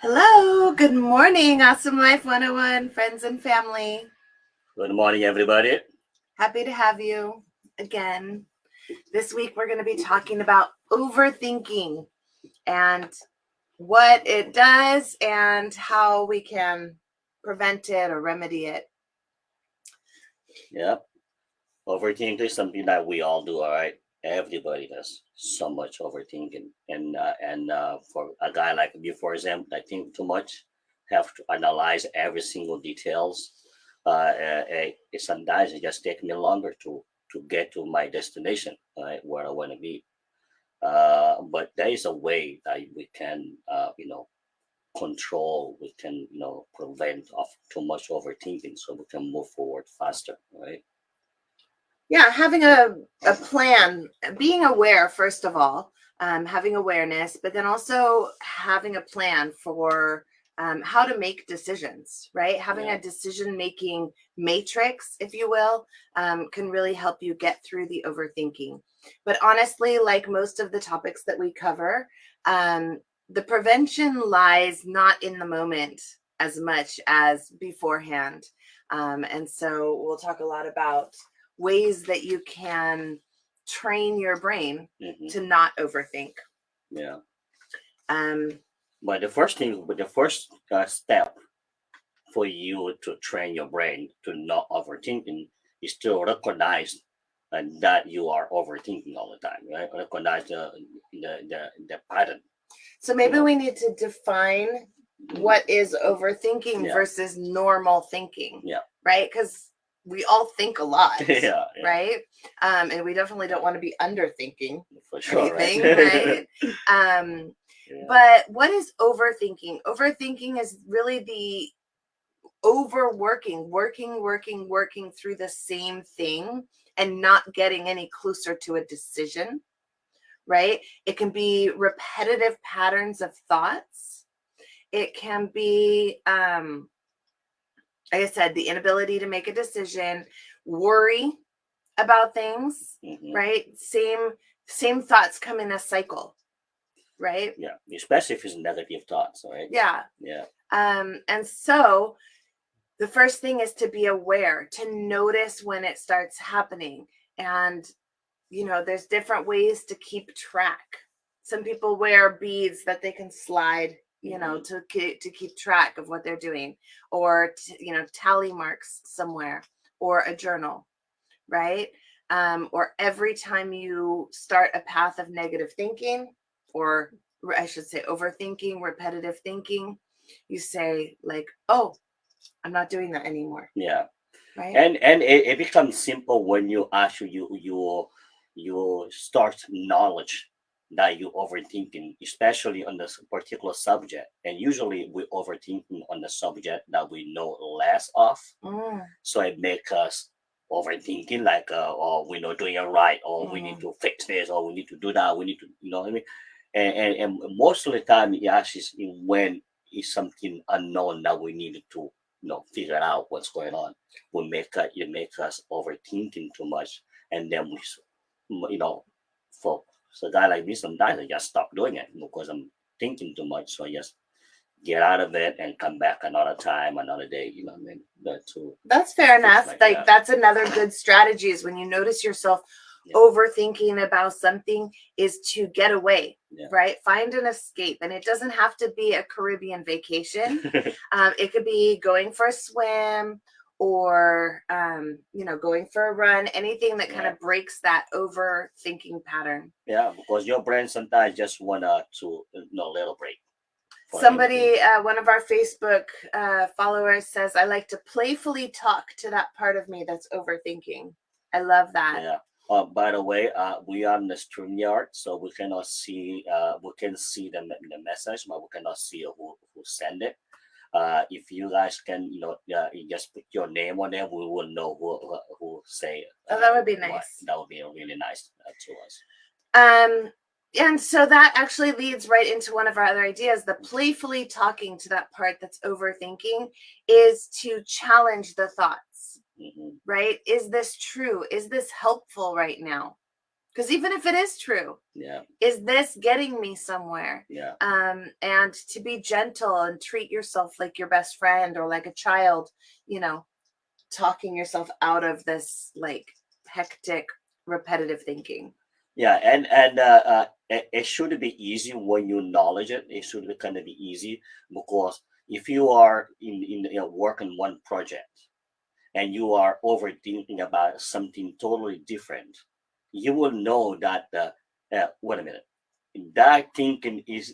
Hello, good morning, Awesome Life 101 friends and family. Good morning, everybody. Happy to have you again. This week we're going to be talking about overthinking and what it does and how we can prevent it or remedy it. Yeah, overthinking is something that we all do. All right, everybody does so much overthinking, and for a guy like me, for example, I think too much, have to analyze every single details. Sometimes it just takes me longer to get to my destination, right, where I want to be. But there is a way that we can, control. We can, prevent of too much overthinking, so we can move forward faster, right? Yeah, having a plan, being aware, first of all, having awareness, but then also having a plan for how to make decisions, right? Having Yeah. a decision making matrix, if you will, can really help you get through the overthinking. But honestly, like most of the topics that we cover, the prevention lies not in the moment as much as beforehand. And so we'll talk a lot about ways that you can train your brain to not overthink. Yeah. Um, But the first step for you to train your brain to not overthinking is to recognize that you are overthinking all the time, right? Recognize the pattern. so maybe we need to define what is overthinking Yeah. versus normal thinking, Yeah. right? Because we all think a lot, Yeah. right? And we definitely don't want to be underthinking For sure, anything, right? right? Yeah. But what is overthinking? Overthinking is really the working through the same thing and not getting any closer to a decision, right? It can be repetitive patterns of thoughts. It can be, like I said, the inability to make a decision, worry about things, right? Same thoughts come in a cycle, right? Yeah, especially if it's negative thoughts, right? Yeah. Yeah. And so the first thing is to be aware, to notice when it starts happening. And, there's different ways to keep track. Some people wear beads that they can slide, to keep track of what they're doing, or, tally marks somewhere, or a journal, right? Or every time you start a path of negative thinking, or I should say overthinking, repetitive thinking, you say, like, oh, I'm not doing that anymore. Yeah. Right. And it becomes simple when you actually you start knowledge that you overthinking, especially on this particular subject. And usually we overthinking on the subject that we know less of. So it makes us overthinking, like oh, we're not doing it right, or we need to fix this, or we need to do that, we need to, you know what I mean? And most of the time it actually is when it's something unknown that we need to, figure out what's going on. It makes us overthinking too much, and then for a guy like me, sometimes I just stop doing it because I'm thinking too much. So I just get out of it and come back another time, another day. You know what I mean? That's fair enough. Like that's another good strategy is when you notice yourself overthinking about something, is to get away, right? Find an escape. And it doesn't have to be a Caribbean vacation. It could be going for a swim, or going for a run, anything that kind of breaks that overthinking pattern. Yeah, because your brain sometimes just wanna to little break. Somebody, one of our Facebook followers says, I like to playfully talk to that part of me that's overthinking. I love that. Yeah. By the way, we are in the StreamYard, so we cannot see. We can see the message, but we cannot see who sent it. If you guys can, you just put your name on there, we will know who say it. Oh, that would be nice. That would be really nice to us. And so that actually leads right into one of our other ideas. The playfully talking to that part that's overthinking is to challenge the thoughts, right? Is this true? Is this helpful right now? Because even if it is true, Yeah. is this getting me somewhere? Yeah. And to be gentle and treat yourself like your best friend or like a child, talking yourself out of this like hectic, repetitive thinking. Yeah, and it should be easy when you knowledge it. It should be kind of be easy because if you are in work on one project and you are overthinking about something totally different, you will know that wait a minute, that thinking is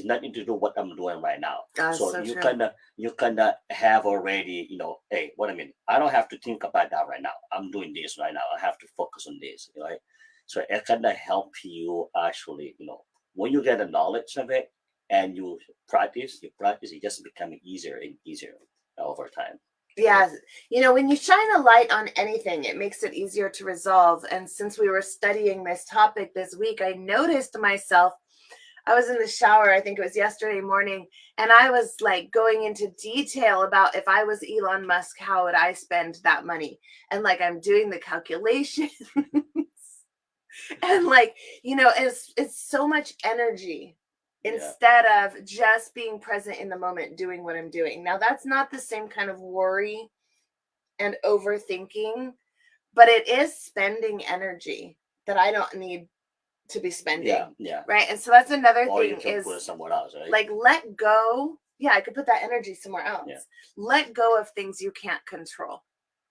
nothing to do what I'm doing right now. That's So so true. you kinda have already, hey, wait a minute, I don't have to think about that right now. I'm doing this right now. I have to focus on this, right? So it kinda help you actually, when you get a knowledge of it and you practice, it just becoming easier and easier over time. Right? Yeah, when you shine a light on anything, it makes it easier to resolve. And since we were studying this topic this week, I noticed myself. I was in the shower, I think it was yesterday morning, and I was like going into detail about if I was Elon Musk, how would I spend that money? And like I'm doing the calculation. And like, it's so much energy Yeah. instead of just being present in the moment doing what I'm doing. Now that's not the same kind of worry and overthinking, but it is spending energy that I don't need to be spending. Yeah. Yeah. Right. And so that's another Or you thing can is put it somewhere else, right? like let go. Yeah, I could put that energy somewhere else. Yeah. Let go of things you can't control.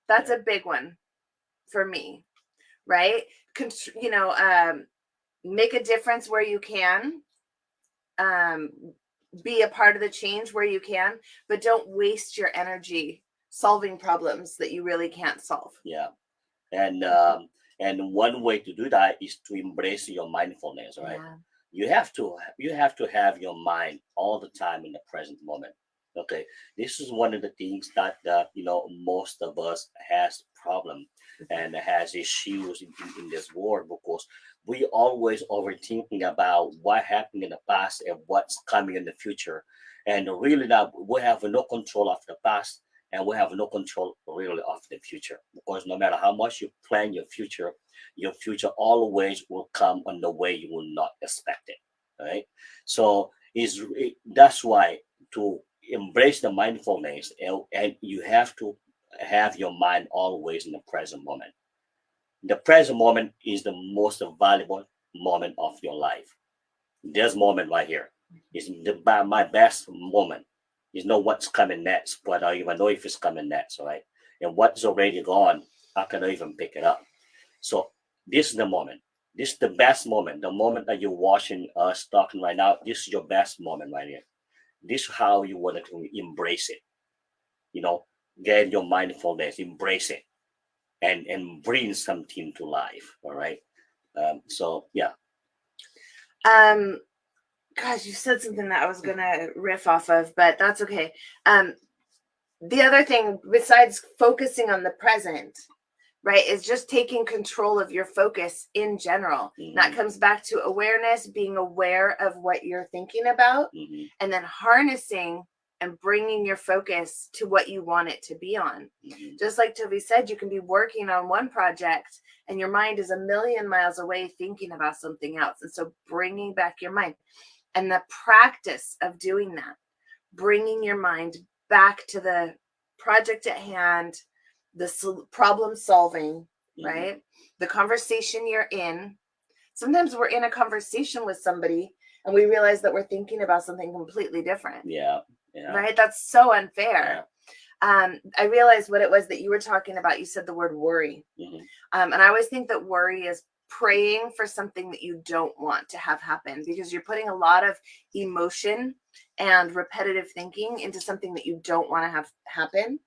That's Yeah. a big one for me. Right. Make a difference where you can. Um, be a part of the change where you can, but don't waste your energy solving problems that you really can't solve. Yeah. And one way to do that is to embrace your mindfulness, right? Yeah. You have to have your mind all the time in the present moment. Okay, this is one of the things that most of us has problem and has issues in this world because we always overthinking about what happened in the past and what's coming in the future, and really that we have no control of the past and we have no control really of the future because no matter how much you plan your future always will come on the way you will not expect it, right? So that's why to embrace the mindfulness, and you have to have your mind always in the present moment. The present moment is the most valuable moment of your life. This moment right here is my best moment. You know what's coming next, but I don't even know if it's coming next, right? And what's already gone, I cannot even pick it up. So this is the moment. This is the best moment. The moment that you're watching us talking right now, this is your best moment right here. This is how you want to embrace it. You know, get your mindfulness, embrace it, and bring something to life. All right. So yeah. Gosh, you said something that I was gonna riff off of, but that's okay. The other thing besides focusing on the present, right, is just taking control of your focus in general. Mm-hmm. That comes back to awareness, being aware of what you're thinking about, Mm-hmm. and then harnessing and bringing your focus to what you want it to be on. Mm-hmm. Just like Toby said, you can be working on one project and your mind is a million miles away thinking about something else. And so bringing back your mind and the practice of doing that, bringing your mind back to the project at hand, the problem solving, Mm-hmm. right? The conversation you're in. Sometimes we're in a conversation with somebody and we realize that we're thinking about something completely different. Yeah. Yeah. Right? That's so unfair. Yeah. I realized what it was that you were talking about. You said the word worry. Mm-hmm. And I always think that worry is praying for something that you don't want to have happen because you're putting a lot of emotion and repetitive thinking into something that you don't want to have happen.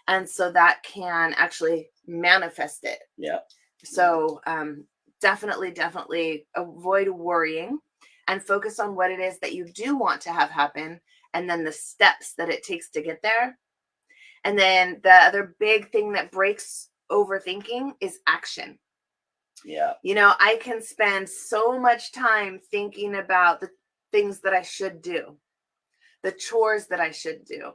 And so that can actually manifest it. Yeah. So definitely avoid worrying and focus on what it is that you do want to have happen and then the steps that it takes to get there. And then the other big thing that breaks overthinking is action. Yeah. I can spend so much time thinking about the things that I should do, the chores that I should do,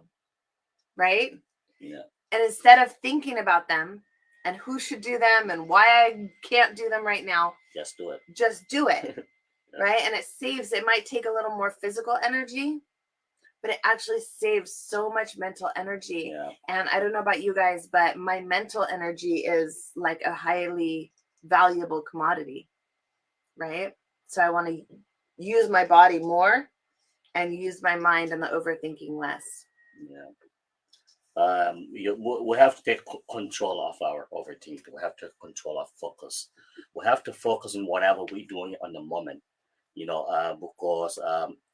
right? Yeah. And instead of thinking about them, and who should do them and why I can't do them right now. Just do it. Just do it. Yeah. Right? And it might take a little more physical energy, but it actually saves so much mental energy. Yeah. And I don't know about you guys, but my mental energy is like a highly valuable commodity, right? So I want to use my body more and use my mind and the overthinking less. Yeah. We have to take control of our overthinking. We have to control our focus. We have to focus on whatever we're doing on the moment. Because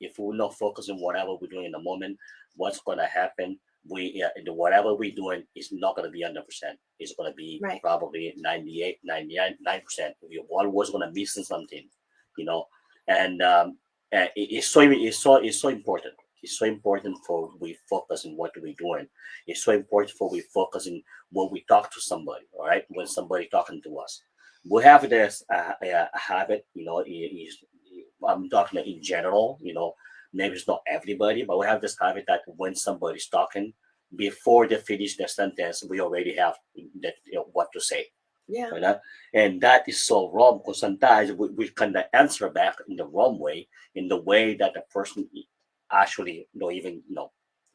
if we're not focusing whatever we're doing in the moment, what's going to happen? Whatever we're doing is not going to be 100%. It's going to be Right. probably 98, 99%. We're always going to miss something, you know. And it's so important. It's so important for we focus on what we're doing. It's so important for we focus on when we talk to somebody. All right, when somebody talking to us, we have this habit. I'm talking in general. Maybe it's not everybody, but we have this habit that when somebody's talking, before they finish their sentence, we already have that what to say. Yeah. Right? And that is so wrong because sometimes we kind of answer back in the wrong way, in the way that the person actually don't even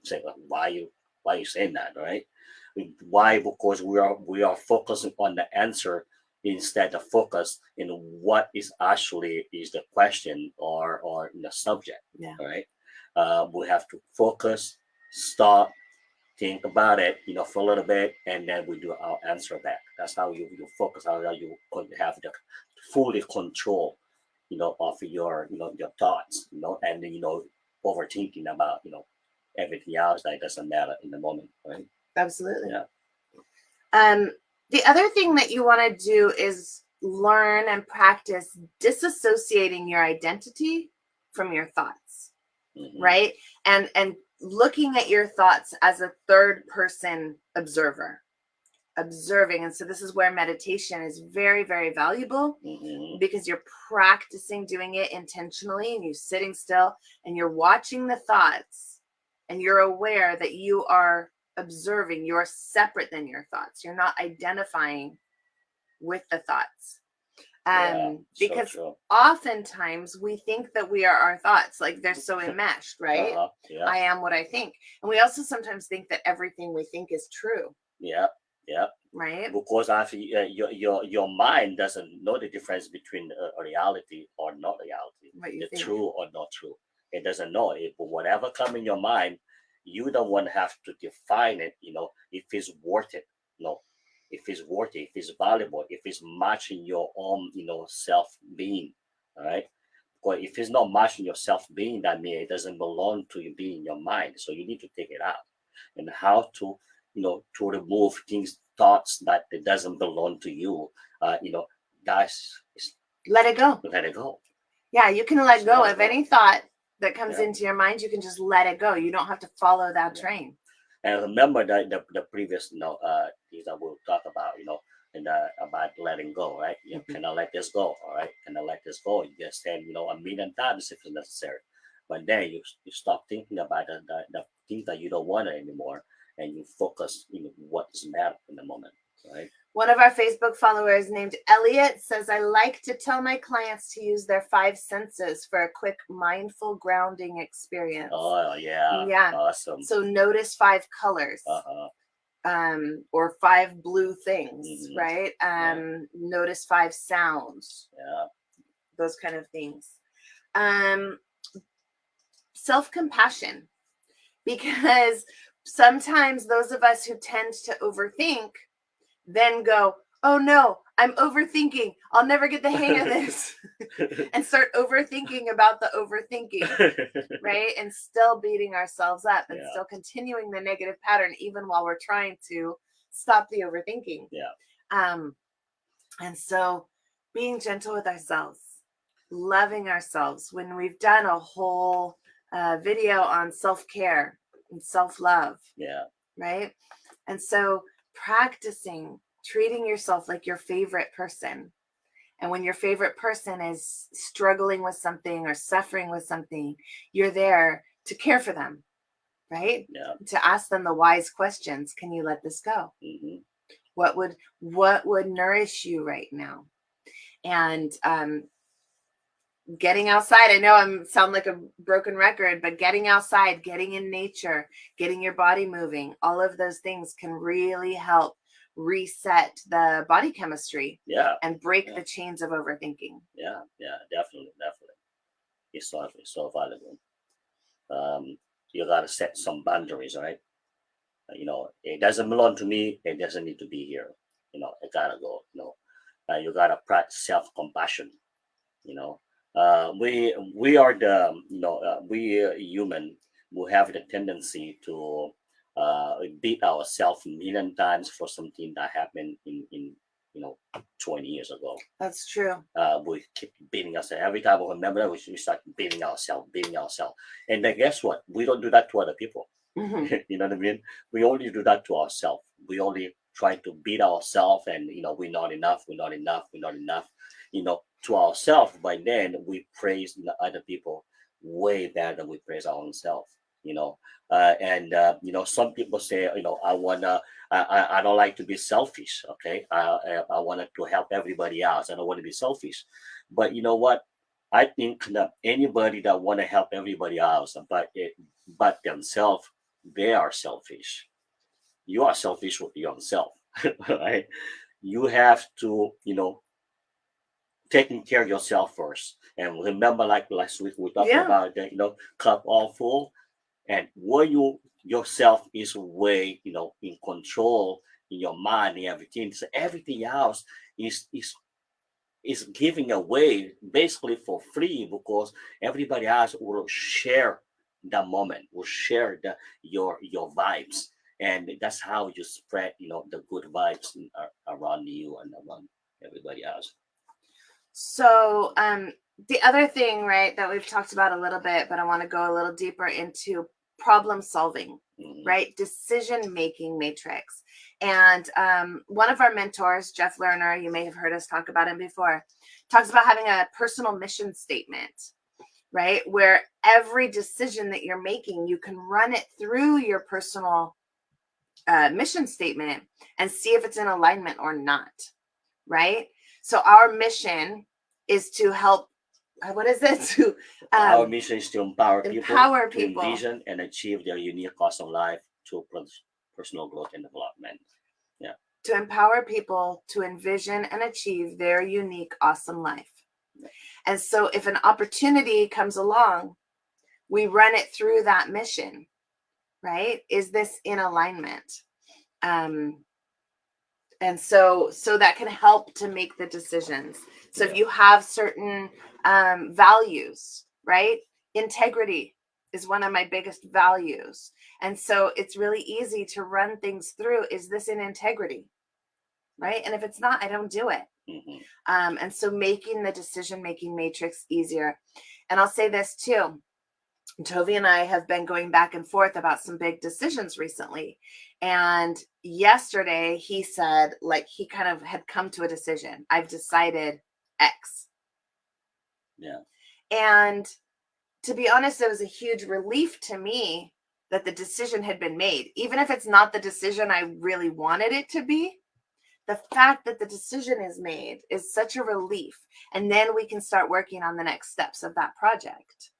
say why you saying that, right? Why? Because we are focusing on the answer instead of focus in what is actually is the question or the subject. Yeah. Right? We have to focus, stop, think about it, for a little bit, and then we do our answer back. That's how you focus, how you have the fully control, of your thoughts, and then, overthinking about, everything else that doesn't matter in the moment, right? Absolutely. Yeah. The other thing that you want to do is learn and practice disassociating your identity from your thoughts, Mm-hmm. right? And looking at your thoughts as a third person observing. And so this is where meditation is very, very valuable, Mm-hmm. because you're practicing doing it intentionally, and you're sitting still and you're watching the thoughts, and you're aware that you are observing. You're separate than your thoughts. You're not identifying with the thoughts. Yeah, Because so oftentimes we think that we are our thoughts, like they're so enmeshed, right? Yeah. I am what I think. And we also sometimes think that everything we think is true. Yeah. Yeah. Right? Because actually, your mind doesn't know the difference between a reality or not reality, What you the think. true or not true. It doesn't know it. But whatever comes in your mind, you don't want to have to define it. If it's worth it. No, if it's worth it, if it's valuable, if it's matching your own, self being. All right. Because if it's not matching your self being, that means it doesn't belong to you being in your mind. So you need to take it out. And how to remove thoughts that it doesn't belong to you. That's Let it go. let it go. Yeah, you can let Just go let it of go. any thought that comes Yeah. into your mind. You can just let it go. You don't have to follow that Yeah. train. And remember that the previous things that we'll talk about, and about letting go, right? Mhm. Can I let this go? All right, can I let this go? You just say, a million times if it's necessary. But then you stop thinking about the things that you don't want anymore, and you focus, what is matter in the moment, right? One of our Facebook followers named Elliot says, I like to tell my clients to use their 5 senses for a quick mindful grounding experience. Oh yeah. Yeah. Awesome. So notice 5 colors. Or 5 blue things, Mhm. right? Yeah. Notice 5 sounds. Yeah. Those kind of things. Self-compassion, because sometimes those of us who tend to overthink then go, oh no, I'm overthinking, I'll never get the hang of this, and start overthinking about the overthinking, right? And still beating ourselves up and Yeah. still continuing the negative pattern even while we're trying to stop the overthinking. Yeah. And so being gentle with ourselves, loving ourselves. When we've done a whole video on self-care and self-love, Yeah. right? And so practicing treating yourself like your favorite person. And when your favorite person is struggling with something or suffering with something, you're there to care for them, right? Yeah. To ask them the wise questions. Can you let this go? Mm-hmm. What would nourish you right now? And getting outside. I know I sound like a broken record, but getting outside, getting in nature, getting your body moving, all of those things can really help reset the body chemistry and break the chains of overthinking. Yeah, definitely. It's so valuable. You gotta set some boundaries, right? It doesn't belong to me. It doesn't need to be here. It gotta go. You gotta practice self-compassion. You know, we are the we human who have the tendency to beat ourselves a million times for something that happened in 20 years ago. That's true. We keep beating ourselves every time we remember that we start beating ourselves, and then guess what? We don't do that to other people. Mm-hmm. You know what I mean? We only do that to ourselves. We only try to beat ourselves, and we're not enough, to ourselves. By then, we praise the other people way better than we praise our own self. Some people say, I don't like to be selfish. Okay, I wanted to help everybody else. I don't want to be selfish, but you know what? I think that anybody that want to help everybody else, but themselves, they are selfish. You are selfish with yourself, right? You have to, taking care of yourself first. And remember, like last week, we talked about that, cup all full, and where yourself is way, in control in your mind and everything. So everything else is giving away basically for free, because everybody else will share that moment, will share your vibes, and that's how you spread the good vibes around you and around everybody else. So the other thing, right, that we've talked about a little bit, but I want to go a little deeper into problem solving, right? Decision making matrix. And one of our mentors, Jeff Lerner, you may have heard us talk about him before, talks about having a personal mission statement, right? Where every decision that you're making, you can run it through your personal mission statement and see if it's in alignment or not, right? So our mission is to help. What is it? Our mission is to empower people to people, envision and achieve their unique awesome life through personal growth and development. Yeah. To empower people to envision and achieve their unique awesome life. And so if an opportunity comes along, we run it through that mission, right? Is this in alignment? And so that can help to make the decisions. So if you have certain values, right? Integrity is one of my biggest values. And so it's really easy to run things through. Is this in integrity? Right? And if it's not, I don't do it. And so making the decision-making matrix easier. And I'll say this too. Tovi and I have been going back and forth about some big decisions recently. And yesterday he said, like, he kind of had come to a decision. I've decided X. Yeah. And to be honest, it was a huge relief to me that the decision had been made. Even if it's not the decision I really wanted it to be, the fact that the decision is made is such a relief. And then we can start working on the next steps of that project.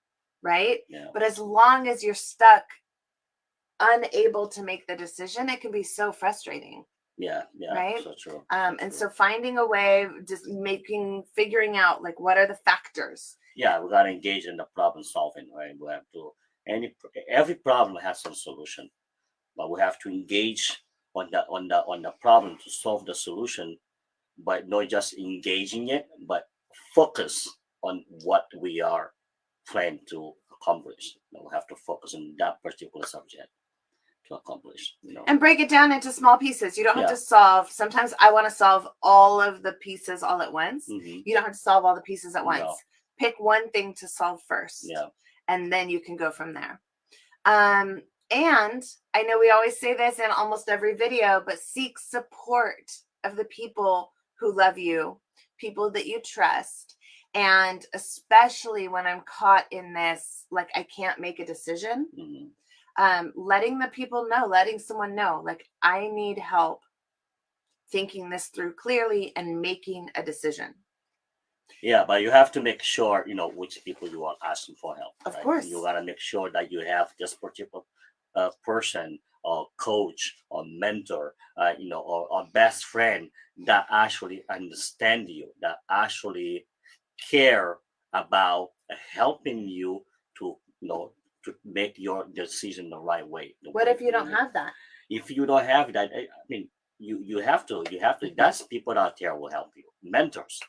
Right? Yeah. But as long as you're stuck, unable to make the decision, it can be so frustrating. Yeah. Right? So true. And so finding a way, just figuring out, like, what are the factors? Yeah, we gotta engage in the problem solving, right? We have to, every problem has some solution, but we have to engage on the problem to solve the solution, but not just engaging it, but focus on what we are trying to accomplish. We have to focus on that particular subject to accomplish. And break it down into small pieces. You don't have to solve. Sometimes I want to solve all of the pieces all at once. You don't have to solve all the pieces at once. No. Pick one thing to solve first. Yeah. And then you can go from there. And I know we always say this in almost every video, but seek support of the people who love you, people that you trust. And especially when I'm caught in this, like, I can't make a decision, letting someone know, like, I need help thinking this through clearly and making a decision. Yeah, but you have to make sure you know which people you are asking for help. Of Right? course. You gotta make sure that you have this particular person or coach or mentor, or best friend that actually understand you, that actually care about helping you to to make your decision the right way. What if you don't have that? If you don't have that, I mean, you have to. That's people out there will help you. Mentors,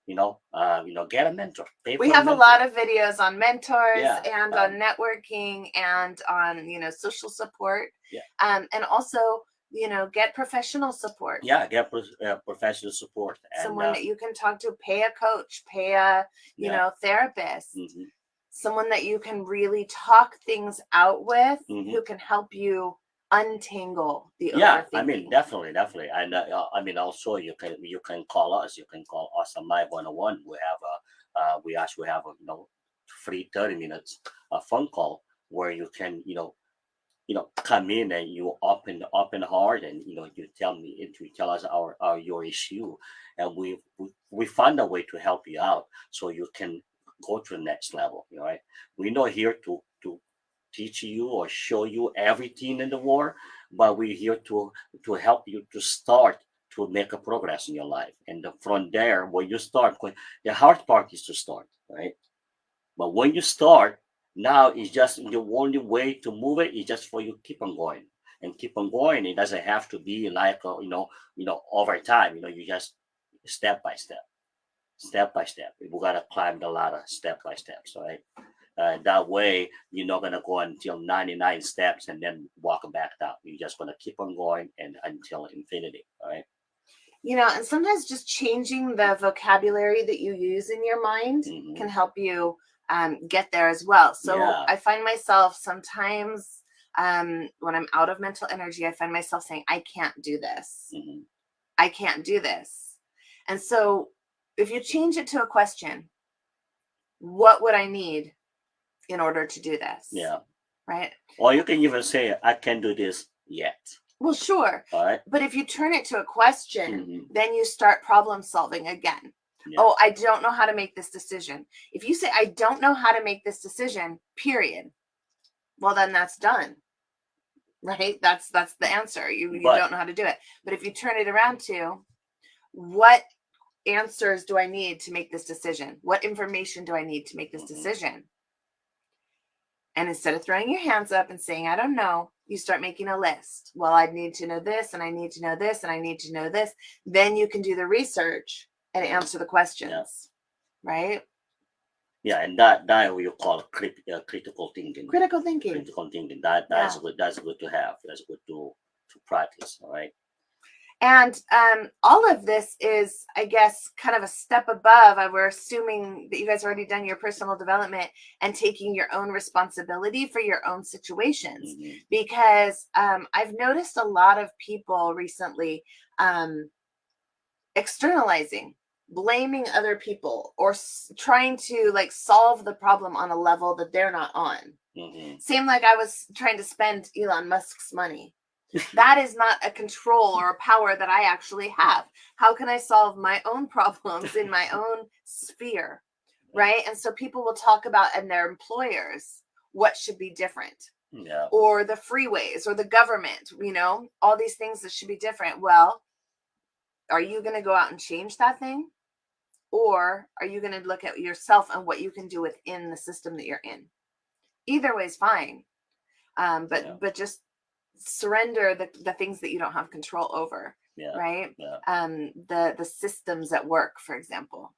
get a mentor. Pay We for a have a mentor. lot of videos on mentors Yeah, and on networking and on, social support. Yeah. And also, get professional support. Yeah, get professional support and Someone that you can talk to, pay a coach, pay a, therapist, mhm, someone that you can really talk things out with, mhm. who can help you untangle the Yeah, overthinking. I mean, definitely, and I mean, also you can call us. You can call us on my 101. We actually have a free 30 minutes phone call where you can come in and you open heart and you tell us our your issue, and we find a way to help you out so you can go to the next level. Right? We're not here to teach you or show you everything in the world, but we're here to help you to start to make a progress in your life. And from there, when you start, the hard part is to start, right? But when you start, now it's just the only way to move it is just for you to keep on going and keep on going. It doesn't have to be like over time. You just step by step, step by step. We gotta climb the ladder step by step. So right? That way, you're not gonna go until 99 steps and then walk back down. You're just gonna keep on going and until infinity. All right. And sometimes just changing the vocabulary that you use in your mind Mhm. can help you get there as well. So Yeah. I find myself sometimes when I'm out of mental energy, I find myself saying, I can't do this. Mhm. I can't do this. And so if you change it to a question, what would I need in order to do this? Yeah. Right? Or you can even say, I can't do this yet. Well, sure. All right. But if you turn it to a question, Mhm. then you start problem solving again. Yeah. Oh, I don't know how to make this decision. If you say, I don't know how to make this decision, period, well, then that's done. Right? That's the answer. You But- don't know how to do it. But if you turn it around to, what answers do I need to make this decision? What information do I need to make this Mhm. decision? And instead of throwing your hands up and saying, I don't know, you start making a list. Well, I need to know this, and I need to know this, and I need to know this. Then you can do the research and answer the questions. Right? Yeah, and that we call critical thinking. Critical thinking. Critical thinking. That's Yeah. good. That's good to have. That's good to practice. All right. And all of this is, I guess, kind of a step above. We're assuming that you guys already done your personal development and taking your own responsibility for your own situations. Mhm. Because I've noticed a lot of people recently externalizing, blaming other people, or trying to solve the problem on a level that they're not on. Mhm. Same like I was trying to spend Elon Musk's money. That is not a control or a power that I actually have. How can I solve my own problems in my own sphere? Right? And so people will talk about in their employers what should be different. Yeah. Or the freeways or the government, all these things that should be different. Well, are you going to go out and change that thing? Or are you going to look at yourself and what you can do within the system that you're in? Either way is fine. But just surrender the things that you don't have control over. Yeah. Right? Yeah. The systems at work, for example,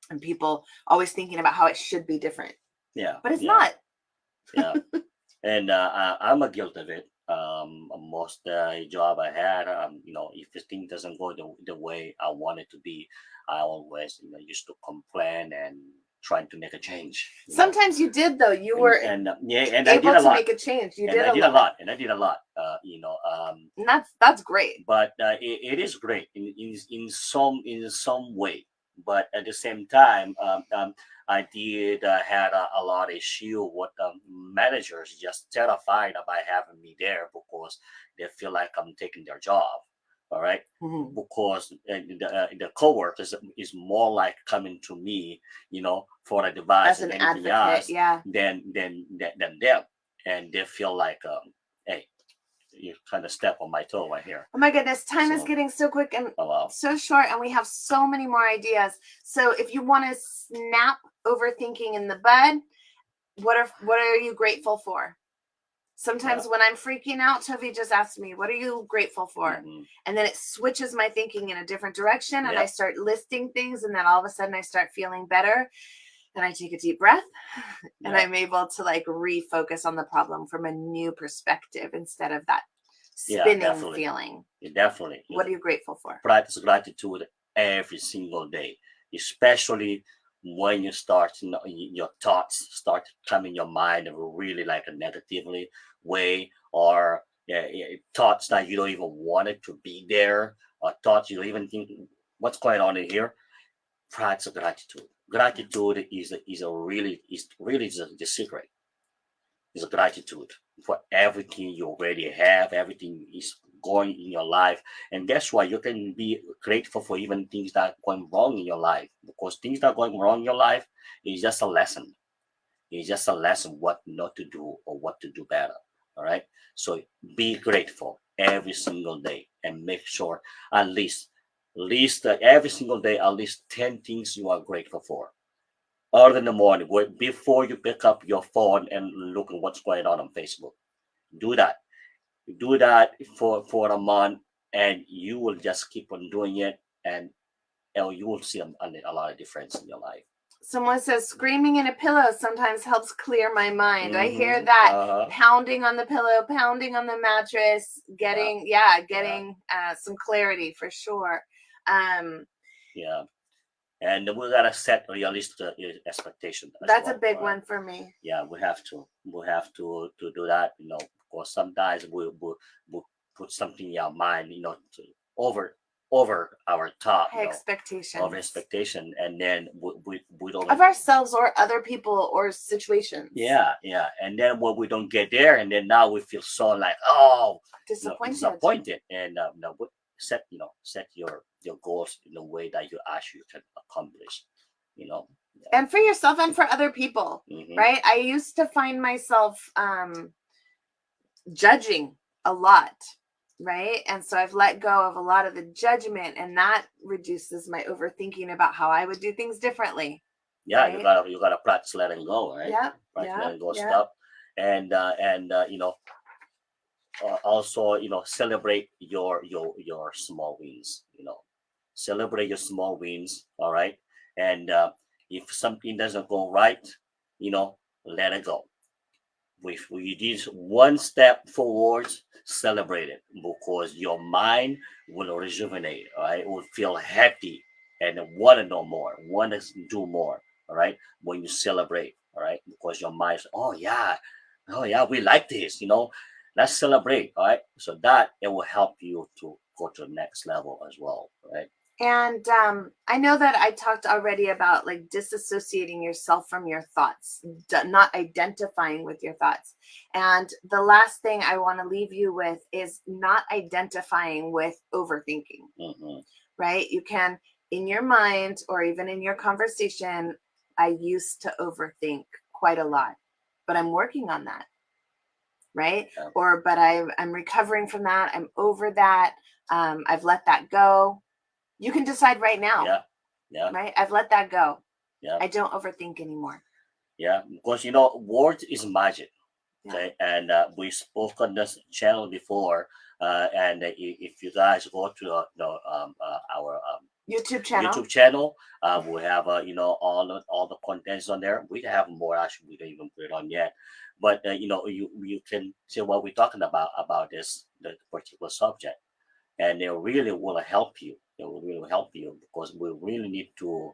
and people always thinking about how it should be different. Yeah. But it's Yeah. not. Yeah. And I'm a guilt of it. Most job I had, if the thing doesn't go the way I want it to be, I always, used to complain and trying to make a change. Sometimes you did, though. You were and I did able a to lot. make a change. You And did I did a a lot. And I did a lot. And that's great. But it is great in some way. But at the same time, I did had a lot of issue with managers just terrified about having me there because they feel like I'm taking their job. all right? Mhm. Because the coworkers is more like coming to me, for advice As and an anything advocate, else yeah. than them, and they feel like, hey, you kind of step on my toe right here. Oh my goodness, time is So, getting so quick and oh wow, so short, and we have so many more ideas. So if you want to snap overthinking in the bud, what are you grateful for? Sometimes yeah, when I'm freaking out, Tovi just asks me, what are you grateful for? hmm, And then it switches my thinking in a different direction, and I yeah, start listing things, and then all of a sudden I start feeling better, and I take a deep breath, and yeah, I'm able to like refocus on the problem from a new perspective instead of that yeah, spinning definitely, feeling. yeah, definitely. What are you grateful for? Practice gratitude every single day, especially when you start, your thoughts start coming in your mind in a really like a negatively way, or yeah, yeah, thoughts that you don't even want it to be there, or thoughts you don't even think what's going on in here. Practice gratitude. Gratitude is really the secret. Is gratitude for everything you already have, everything is going in your life. And guess what? You can be grateful for even things that are going wrong in your life, because things that are going wrong in your life is just a lesson. It's just a lesson what not to do or what to do better. All right. So be grateful every single day and make sure at least every single day at least 10 things you are grateful for early in the morning, before you pick up your phone and look at what's going on Facebook. Do that. Do that for a month, and you will just keep on doing it, and you will see a lot of difference in your life. Someone says screaming in a pillow sometimes helps clear my mind. I hear Mm-hmm. that. Uh-huh. Pounding on the pillow, pounding on the mattress, Yeah. Yeah. getting some clarity for sure. Um, Yeah. And we gotta set realistic expectation as that's a well. big All right. one for me. Yeah, we have to. We have to do that. Because sometimes we put something in our mind. To over our top. High Over expectations expectation, and then we don't. of ourselves or other people or situations. Yeah, and then when we don't get there, and then now we feel so like, oh, Disappointed. disappointed, and set your goals in a way that you actually can accomplish. Yeah. And for yourself and for other people, Hmm. right? I used to find myself judging a lot, right? And so I've let go of a lot of the judgment, and that reduces my overthinking about how I would do things differently, Yeah, you right? gotta you gotta practice letting go, right? Yep, Practice yep, letting go yep. stuff, and also celebrate your small wins. Celebrate your small wins. All right, and if something doesn't go right, let it go. If we did one step forward, celebrate it, because your mind will rejuvenate. All right, will feel happy and want to know more, want to do more. All right, when you celebrate. All right, because your mind, oh yeah, we like this. Let's celebrate. All right, so that it will help you to go to the next level as well. All right. And I know that I talked already about like disassociating yourself from your thoughts, not identifying with your thoughts. And the last thing I want to leave you with is not identifying with overthinking, Mm-hmm. right? You can, in your mind or even in your conversation, I used to overthink quite a lot, but I'm working on that, right? Yeah. But I'm recovering from that. I'm over that. I've let that go. You can decide right now, Yeah. Yeah. right? I've let that go. Yeah. I don't overthink anymore. Yeah. Because words is magic. Yeah. Okay, and we spoke on this channel before, and if you guys go to our YouTube channel. YouTube channel, we have all the contents on there. We have more, actually. We don't even put it on yet, but you can see what we're talking about this the particular subject, and it really will help you. It will really help you, because we really need to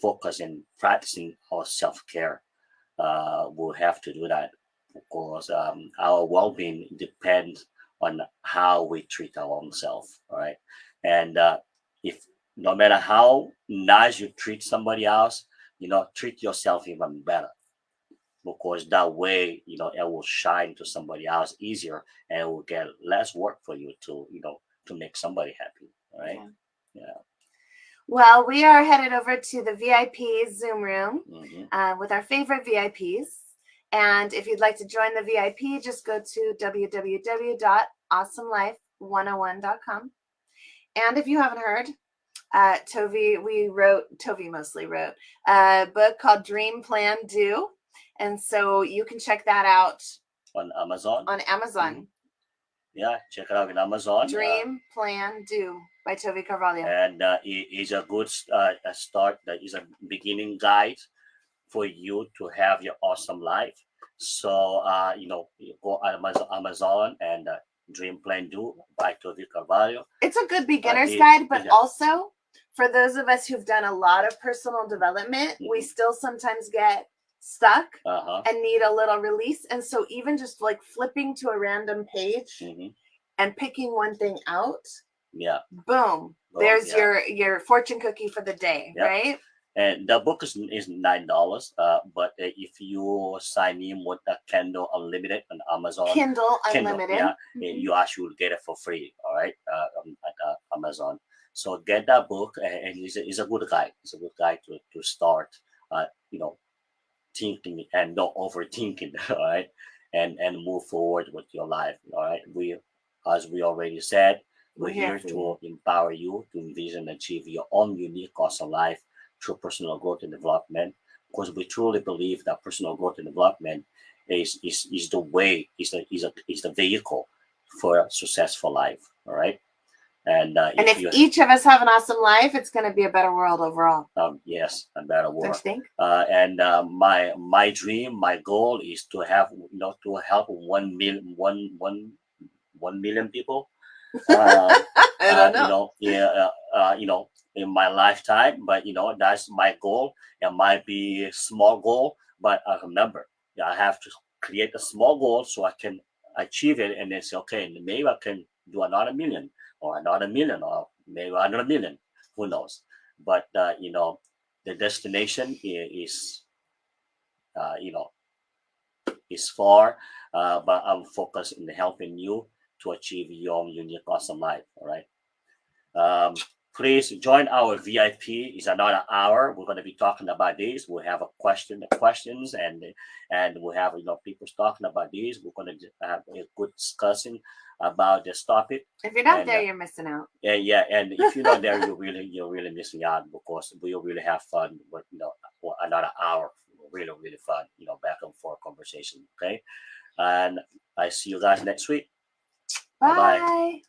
focus in practicing our self-care. We'll have to do that, because our well-being depends on how we treat our own self. All right, and if no matter how nice you treat somebody else, treat yourself even better, because that way it will shine to somebody else easier, and it will get less work for you to to make somebody happy. All right. Yeah. Well, we are headed over to the VIP Zoom room with our favorite VIPs. And if you'd like to join the VIP, just go to www.awesomelife101.com. And if you haven't heard, Tovi mostly wrote a book called Dream Plan Do. And so you can check that out on Amazon. Yeah, check it out on Amazon. Dream Plan Do by Tovi Carvalho. And it is a good start. That is a beginning guide for you to have your awesome life. So, go on Amazon and Dream Plan Do by Tovi Carvalho. It's a good beginner's guide, but also for those of us who've done a lot of personal development, we still sometimes get stuck and need a little release. And so even just like flipping to a random page and picking one thing out, boom, there's your fortune cookie for the day, right? And the book is $9, but if you sign in with the Kindle Unlimited on Amazon, Kindle Unlimited, you actually will get it for free. All right, at Amazon. So get that book, and it's a good guide. It's a good guide to start, thinking and not overthinking. All right, and move forward with your life. All right, as we already said, we're here to empower you to envision and achieve your own unique, awesome life through personal growth and development, because we truly believe that personal growth and development is the way, is the vehicle for a successful life. All right. And if each of us have an awesome life, it's going to be a better world overall. Yes, a better world. Don't you think? And my dream, my goal is to have to help 1 million people. I don't know. In my lifetime, but that's my goal. It might be a small goal, but remember, I have to create a small goal so I can achieve it, and then say, okay, maybe I can do another million, or another million, or maybe another million. Who knows? But the destination is far, but I'm focused in helping you to achieve your own unique, awesome life. All right. Please join our VIP. It's another hour. We're going to be talking about this. We'll have questions, and we'll have people talking about this. We're going to have a good discussion about this topic. If you're not there, you're missing out. Yeah, and if you're not there, you're really missing out, because we'll really have fun with another hour. Really fun. Back and forth conversation. Okay, and I see you guys next week. Bye.